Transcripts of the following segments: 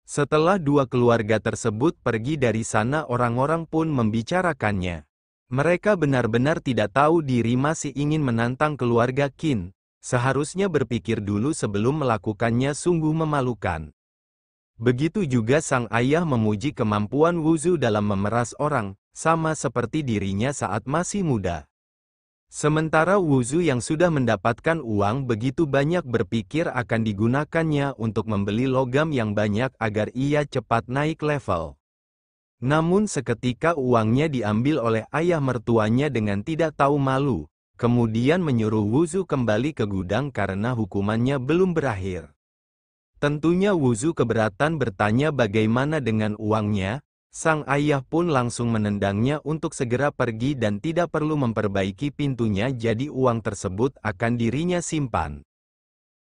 Setelah dua keluarga tersebut pergi dari sana, orang-orang pun membicarakannya. Mereka benar-benar tidak tahu diri masih ingin menantang keluarga Qin. Seharusnya berpikir dulu sebelum melakukannya, sungguh memalukan. Begitu juga sang ayah memuji kemampuan Wuzu dalam memeras orang, sama seperti dirinya saat masih muda. Sementara Wuzu yang sudah mendapatkan uang begitu banyak berpikir akan digunakannya untuk membeli logam yang banyak agar ia cepat naik level. Namun seketika uangnya diambil oleh ayah mertuanya dengan tidak tahu malu, kemudian menyuruh Wuzu kembali ke gudang karena hukumannya belum berakhir. Tentunya Wuzu keberatan bertanya bagaimana dengan uangnya. Sang ayah pun langsung menendangnya untuk segera pergi dan tidak perlu memperbaiki pintunya, jadi uang tersebut akan dirinya simpan.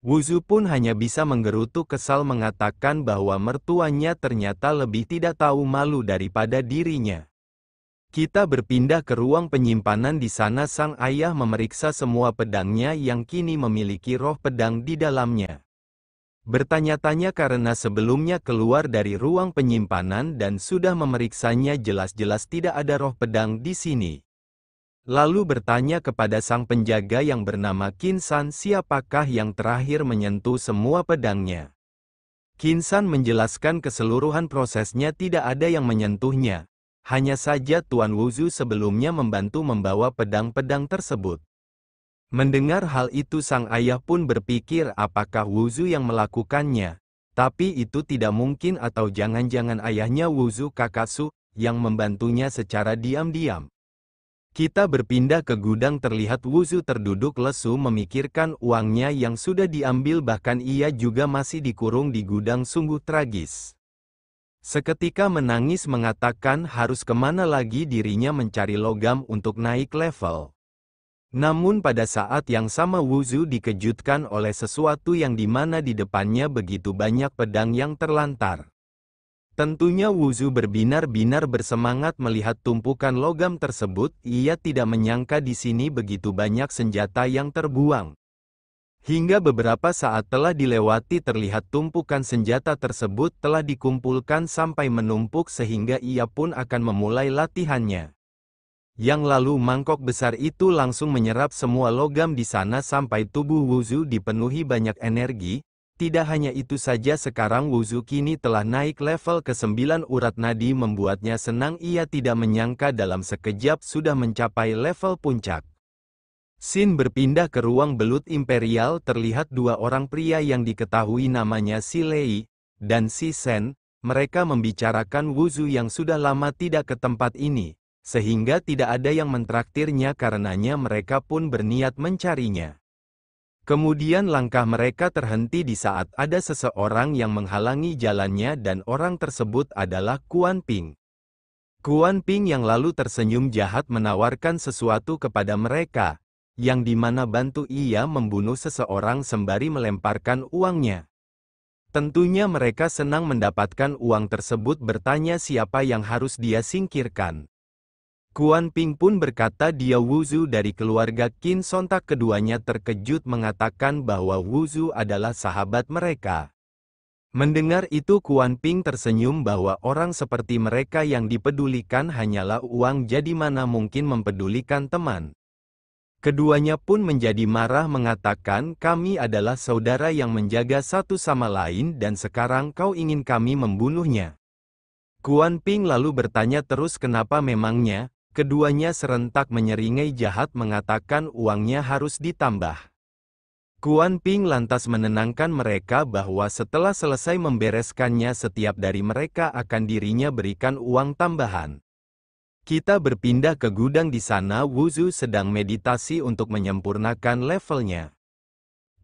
Wuzu pun hanya bisa menggerutu kesal mengatakan bahwa mertuanya ternyata lebih tidak tahu malu daripada dirinya. Kita berpindah ke ruang penyimpanan. Di sana sang ayah memeriksa semua pedangnya yang kini memiliki roh pedang di dalamnya. Bertanya-tanya karena sebelumnya keluar dari ruang penyimpanan dan sudah memeriksanya, jelas-jelas tidak ada roh pedang di sini. Lalu bertanya kepada sang penjaga yang bernama Qin-san siapakah yang terakhir menyentuh semua pedangnya. Qin-san menjelaskan keseluruhan prosesnya, tidak ada yang menyentuhnya. Hanya saja Tuan Wuzu sebelumnya membantu membawa pedang-pedang tersebut. Mendengar hal itu sang ayah pun berpikir apakah Wuzu yang melakukannya. Tapi itu tidak mungkin, atau jangan-jangan ayahnya Wuzu Kakasu yang membantunya secara diam-diam. Kita berpindah ke gudang. Terlihat Wuzu terduduk lesu memikirkan uangnya yang sudah diambil, bahkan ia juga masih dikurung di gudang. Sungguh tragis. Seketika menangis mengatakan harus kemana lagi dirinya mencari logam untuk naik level. Namun pada saat yang sama Wuzu dikejutkan oleh sesuatu yang dimana di depannya begitu banyak pedang yang terlantar. Tentunya Wuzu berbinar-binar bersemangat melihat tumpukan logam tersebut. Ia tidak menyangka di sini begitu banyak senjata yang terbuang. Hingga beberapa saat telah dilewati, terlihat tumpukan senjata tersebut telah dikumpulkan sampai menumpuk sehingga ia pun akan memulai latihannya. Yang lalu mangkok besar itu langsung menyerap semua logam di sana sampai tubuh Wuzu dipenuhi banyak energi. Tidak hanya itu saja, sekarang Wuzu kini telah naik level ke-9. Urat nadi membuatnya senang. Ia tidak menyangka dalam sekejap sudah mencapai level puncak. Sin berpindah ke ruang belut imperial. Terlihat dua orang pria yang diketahui namanya si Lei dan si Sen. Mereka membicarakan Wuzu yang sudah lama tidak ke tempat ini, sehingga tidak ada yang mentraktirnya, karenanya mereka pun berniat mencarinya. Kemudian langkah mereka terhenti di saat ada seseorang yang menghalangi jalannya, dan orang tersebut adalah Kuan Ping. Kuan Ping yang lalu tersenyum jahat menawarkan sesuatu kepada mereka, yang dimana bantu ia membunuh seseorang sembari melemparkan uangnya. Tentunya mereka senang mendapatkan uang tersebut, bertanya siapa yang harus dia singkirkan. Kuan Ping pun berkata dia Wuzu dari keluarga Qin. Sontak keduanya terkejut mengatakan bahwa Wuzu adalah sahabat mereka. Mendengar itu Kuan Ping tersenyum bahwa orang seperti mereka yang dipedulikan hanyalah uang, jadi mana mungkin mempedulikan teman. Keduanya pun menjadi marah mengatakan kami adalah saudara yang menjaga satu sama lain dan sekarang kau ingin kami membunuhnya. Kuan Ping lalu bertanya terus kenapa memangnya. Keduanya serentak menyeringai jahat mengatakan uangnya harus ditambah. Kuan Ping lantas menenangkan mereka bahwa setelah selesai membereskannya setiap dari mereka akan dirinya berikan uang tambahan. Kita berpindah ke gudang. Di sana Wuzu sedang meditasi untuk menyempurnakan levelnya.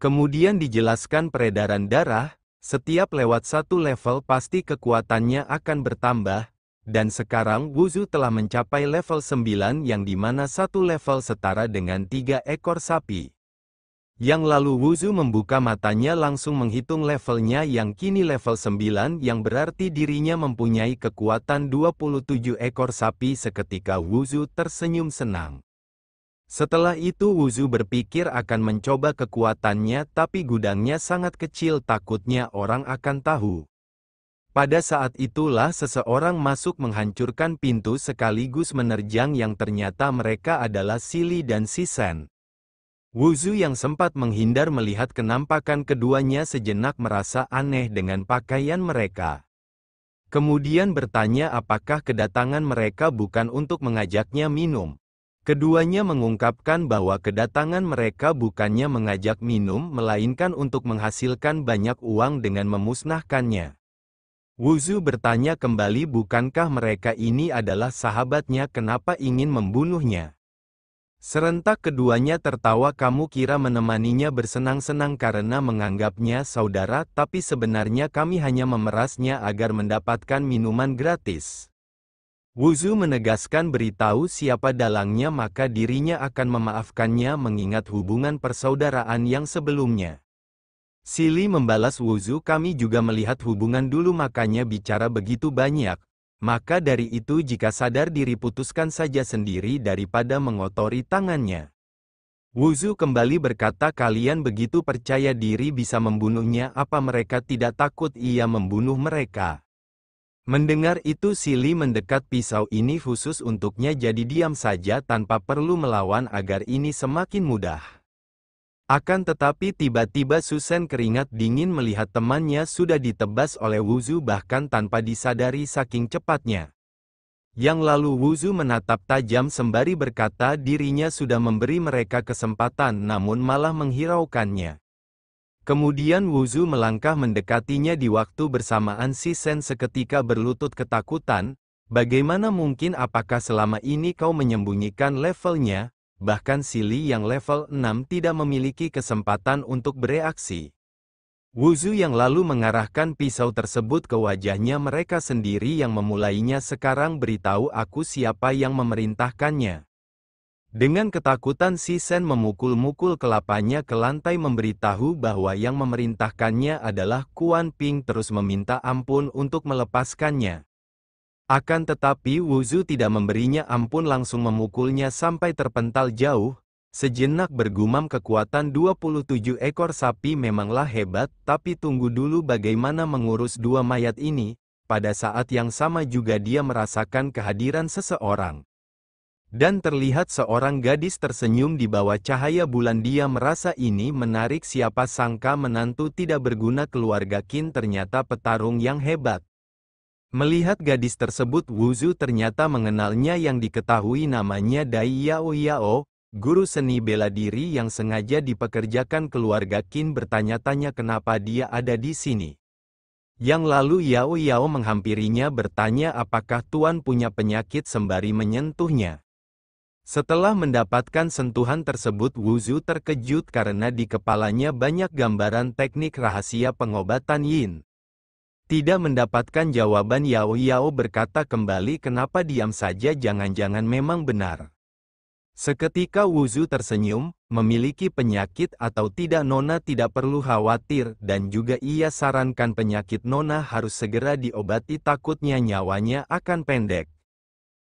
Kemudian dijelaskan peredaran darah, setiap lewat satu level pasti kekuatannya akan bertambah. Dan sekarang Wuzu telah mencapai level 9 yang dimana satu level setara dengan 3 ekor sapi. Yang lalu Wuzu membuka matanya langsung menghitung levelnya yang kini level 9 yang berarti dirinya mempunyai kekuatan 27 ekor sapi. Seketika Wuzu tersenyum senang. Setelah itu Wuzu berpikir akan mencoba kekuatannya, tapi gudangnya sangat kecil, takutnya orang akan tahu. Pada saat itulah seseorang masuk menghancurkan pintu sekaligus menerjang yang ternyata mereka adalah Silly dan Sisen. Wuzu yang sempat menghindar melihat kenampakan keduanya sejenak merasa aneh dengan pakaian mereka. Kemudian bertanya apakah kedatangan mereka bukan untuk mengajaknya minum. Keduanya mengungkapkan bahwa kedatangan mereka bukannya mengajak minum melainkan untuk menghasilkan banyak uang dengan memusnahkannya. Wuzu bertanya kembali bukankah mereka ini adalah sahabatnya kenapa ingin membunuhnya. Serentak keduanya tertawa kamu kira menemaninya bersenang-senang karena menganggapnya saudara tapi sebenarnya kami hanya memerasnya agar mendapatkan minuman gratis. Wuzu menegaskan beritahu siapa dalangnya maka dirinya akan memaafkannya mengingat hubungan persaudaraan yang sebelumnya. Silly membalas Wuzu kami juga melihat hubungan dulu makanya bicara begitu banyak. Maka dari itu jika sadar diri putuskan saja sendiri daripada mengotori tangannya. Wuzu kembali berkata kalian begitu percaya diri bisa membunuhnya apa mereka tidak takut ia membunuh mereka. Mendengar itu Silly mendekat pisau ini khusus untuknya jadi diam saja tanpa perlu melawan agar ini semakin mudah. Akan tetapi tiba-tiba Susen keringat dingin melihat temannya sudah ditebas oleh Wuzu bahkan tanpa disadari saking cepatnya. Yang lalu Wuzu menatap tajam sembari berkata dirinya sudah memberi mereka kesempatan namun malah menghiraukannya. Kemudian Wuzu melangkah mendekatinya di waktu bersamaan Sisen seketika berlutut ketakutan, bagaimana mungkin apakah selama ini kau menyembunyikan levelnya? Bahkan Silly yang level 6 tidak memiliki kesempatan untuk bereaksi. Wuzu yang lalu mengarahkan pisau tersebut ke wajahnya mereka sendiri yang memulainya sekarang beritahu aku siapa yang memerintahkannya. Dengan ketakutan Sisen memukul-mukul kelapanya ke lantai memberitahu bahwa yang memerintahkannya adalah Kuan Ping terus meminta ampun untuk melepaskannya. Akan tetapi Wuzu tidak memberinya ampun langsung memukulnya sampai terpental jauh, sejenak bergumam kekuatan 27 ekor sapi memanglah hebat tapi tunggu dulu bagaimana mengurus dua mayat ini, pada saat yang sama juga dia merasakan kehadiran seseorang. Dan terlihat seorang gadis tersenyum di bawah cahaya bulan dia merasa ini menarik siapa sangka menantu tidak berguna keluarga Qin ternyata petarung yang hebat. Melihat gadis tersebut Wuzu ternyata mengenalnya yang diketahui namanya Dai Yao Yao, guru seni bela diri yang sengaja dipekerjakan keluarga Qin bertanya-tanya kenapa dia ada di sini. Yang lalu Yao Yao menghampirinya bertanya apakah tuan punya penyakit sembari menyentuhnya. Setelah mendapatkan sentuhan tersebut Wuzu terkejut karena di kepalanya banyak gambaran teknik rahasia pengobatan Yin. Tidak mendapatkan jawaban Yao Yao berkata kembali kenapa diam saja jangan-jangan memang benar. Seketika Wuzu tersenyum, memiliki penyakit atau tidak Nona tidak perlu khawatir dan juga ia sarankan penyakit Nona harus segera diobati takutnya nyawanya akan pendek.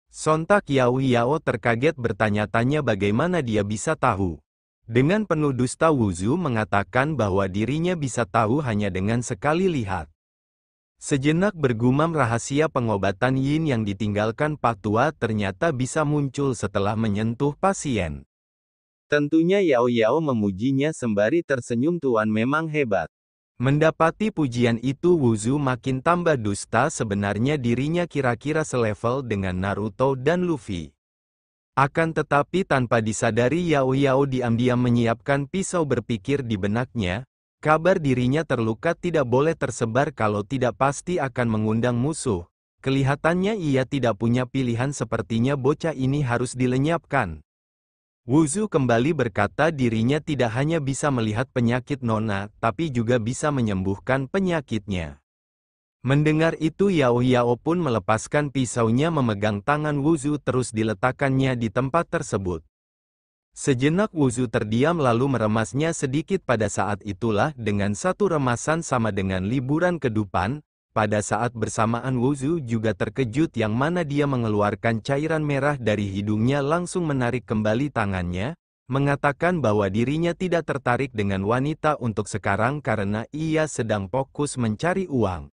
Sontak Yao Yao terkaget bertanya-tanya bagaimana dia bisa tahu. Dengan penuh dusta Wuzu mengatakan bahwa dirinya bisa tahu hanya dengan sekali lihat. Sejenak bergumam rahasia pengobatan Yin yang ditinggalkan Pak Tua ternyata bisa muncul setelah menyentuh pasien. Tentunya Yao Yao memujinya sembari tersenyum tuan memang hebat. Mendapati pujian itu Wuzu makin tambah dusta sebenarnya dirinya kira-kira selevel dengan Naruto dan Luffy. Akan tetapi tanpa disadari Yao Yao diam-diam menyiapkan pisau berpikir di benaknya. Kabar dirinya terluka tidak boleh tersebar kalau tidak pasti akan mengundang musuh. Kelihatannya ia tidak punya pilihan sepertinya bocah ini harus dilenyapkan. Wuzu kembali berkata dirinya tidak hanya bisa melihat penyakit Nona, tapi juga bisa menyembuhkan penyakitnya. Mendengar itu Yao Yao pun melepaskan pisaunya memegang tangan Wuzu terus diletakkannya di tempat tersebut. Sejenak Wuzu terdiam lalu meremasnya sedikit pada saat itulah dengan satu remasan sama dengan liburan kedupan, pada saat bersamaan Wuzu juga terkejut yang mana dia mengeluarkan cairan merah dari hidungnya langsung menarik kembali tangannya, mengatakan bahwa dirinya tidak tertarik dengan wanita untuk sekarang karena ia sedang fokus mencari uang.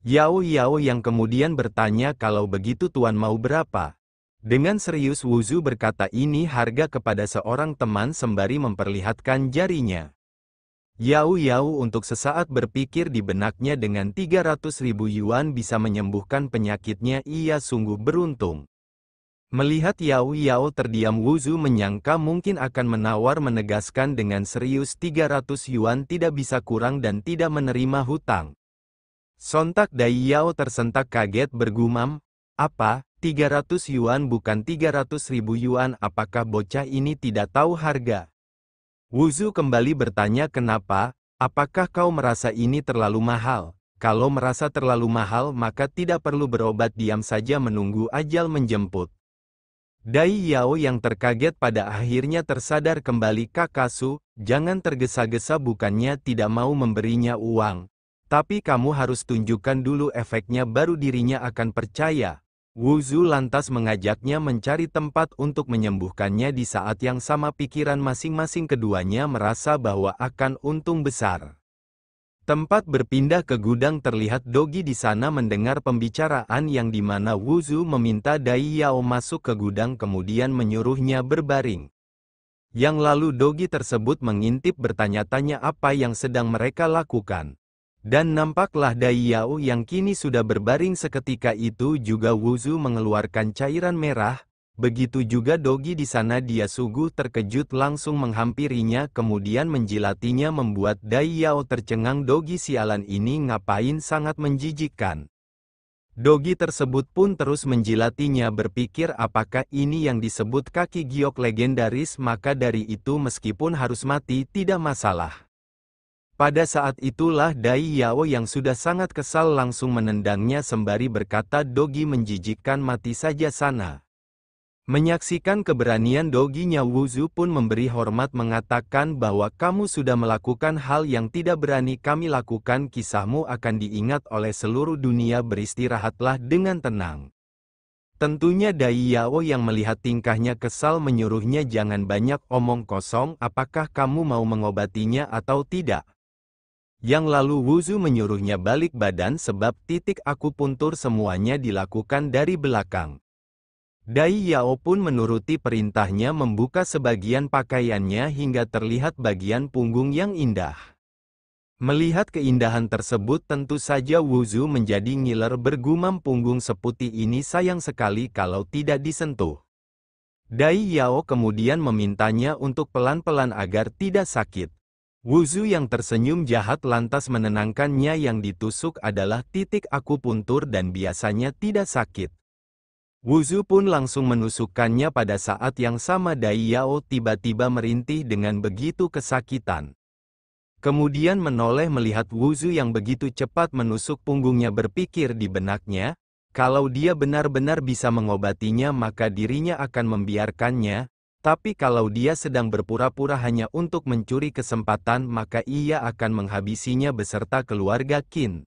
Yao Yao yang kemudian bertanya kalau begitu tuan mau berapa. Dengan serius Wuzu berkata ini harga kepada seorang teman sembari memperlihatkan jarinya. Yao Yao untuk sesaat berpikir di benaknya dengan 300.000 yuan bisa menyembuhkan penyakitnya, ia sungguh beruntung. Melihat Yao Yao terdiam, Wuzu menyangka mungkin akan menawar, menegaskan dengan serius 300 yuan tidak bisa kurang dan tidak menerima hutang. Sontak Dai Yao tersentak kaget bergumam, apa, 300 yuan bukan 300.000 yuan, apakah bocah ini tidak tahu harga? Wuzu kembali bertanya kenapa, apakah kau merasa ini terlalu mahal? Kalau merasa terlalu mahal maka tidak perlu berobat, diam saja menunggu ajal menjemput. Dai Yao yang terkaget pada akhirnya tersadar kembali. Kakasu, jangan tergesa-gesa, bukannya tidak mau memberinya uang. Tapi kamu harus tunjukkan dulu efeknya baru dirinya akan percaya. Wuzu lantas mengajaknya mencari tempat untuk menyembuhkannya. Di saat yang sama pikiran masing-masing keduanya merasa bahwa akan untung besar. Tempat berpindah ke gudang, terlihat Dogi di sana mendengar pembicaraan yang dimana Wuzu meminta Dai Yao masuk ke gudang kemudian menyuruhnya berbaring. Yang lalu Dogi tersebut mengintip bertanya-tanya apa yang sedang mereka lakukan. Dan nampaklah Dai Yao yang kini sudah berbaring seketika itu juga Wuzu mengeluarkan cairan merah, begitu juga Dogi di sana. Dia sungguh terkejut langsung menghampirinya kemudian menjilatinya membuat Dai Yao tercengang. Dogi sialan ini ngapain, sangat menjijikkan. Dogi tersebut pun terus menjilatinya, berpikir apakah ini yang disebut kaki giok legendaris, maka dari itu meskipun harus mati tidak masalah. Pada saat itulah Dai Yao yang sudah sangat kesal langsung menendangnya sembari berkata, Dogi menjijikkan, mati saja sana. Menyaksikan keberanian Doginya, Wuzu pun memberi hormat mengatakan bahwa kamu sudah melakukan hal yang tidak berani kami lakukan, kisahmu akan diingat oleh seluruh dunia, beristirahatlah dengan tenang. Tentunya Dai Yao yang melihat tingkahnya kesal menyuruhnya jangan banyak omong kosong, apakah kamu mau mengobatinya atau tidak? Yang lalu Wuzu menyuruhnya balik badan sebab titik akupuntur semuanya dilakukan dari belakang. Dai Yao pun menuruti perintahnya membuka sebagian pakaiannya hingga terlihat bagian punggung yang indah. Melihat keindahan tersebut tentu saja Wuzu menjadi ngiler, bergumam punggung seputih ini sayang sekali kalau tidak disentuh. Dai Yao kemudian memintanya untuk pelan-pelan agar tidak sakit. Wuzu yang tersenyum jahat lantas menenangkannya, yang ditusuk adalah titik akupuntur dan biasanya tidak sakit. Wuzu pun langsung menusukkannya. Pada saat yang sama Dai Yao tiba-tiba merintih dengan begitu kesakitan. Kemudian menoleh melihat Wuzu yang begitu cepat menusuk punggungnya, berpikir di benaknya, kalau dia benar-benar bisa mengobatinya maka dirinya akan membiarkannya. Tapi kalau dia sedang berpura-pura hanya untuk mencuri kesempatan maka ia akan menghabisinya beserta keluarga Qin.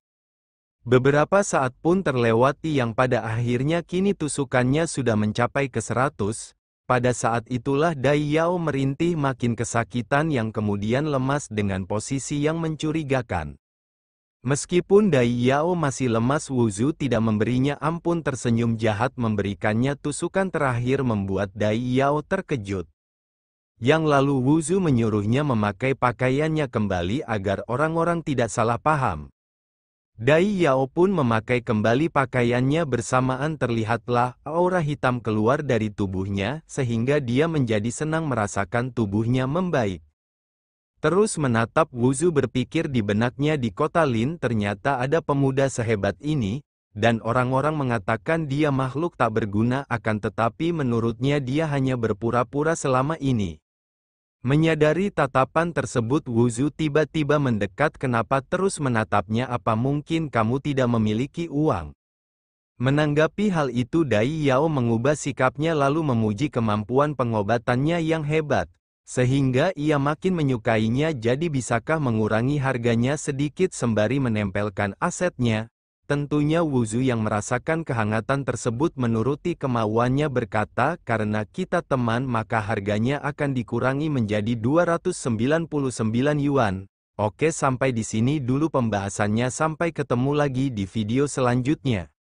Beberapa saat pun terlewati yang pada akhirnya kini tusukannya sudah mencapai ke 100. Pada saat itulah Dai Yao merintih makin kesakitan yang kemudian lemas dengan posisi yang mencurigakan. Meskipun Dai Yao masih lemas, Wuzu tidak memberinya ampun, tersenyum jahat memberikannya tusukan terakhir membuat Dai Yao terkejut. Yang lalu Wuzu menyuruhnya memakai pakaiannya kembali agar orang-orang tidak salah paham. Dai Yao pun memakai kembali pakaiannya, bersamaan terlihatlah aura hitam keluar dari tubuhnya sehingga dia menjadi senang merasakan tubuhnya membaik. Terus menatap Wuzu, berpikir di benaknya di kota Lin ternyata ada pemuda sehebat ini, dan orang-orang mengatakan dia makhluk tak berguna, akan tetapi menurutnya dia hanya berpura-pura selama ini. Menyadari tatapan tersebut Wuzu tiba-tiba mendekat. Kenapa terus menatapnya, apa mungkin kamu tidak memiliki uang? Menanggapi hal itu Dai Yao mengubah sikapnya lalu memuji kemampuan pengobatannya yang hebat. Sehingga ia makin menyukainya. Jadi bisakah mengurangi harganya sedikit sembari menempelkan asetnya? Tentunya Wuzu yang merasakan kehangatan tersebut menuruti kemauannya, berkata karena kita teman maka harganya akan dikurangi menjadi 299 yuan. Oke, sampai di sini dulu pembahasannya, sampai ketemu lagi di video selanjutnya.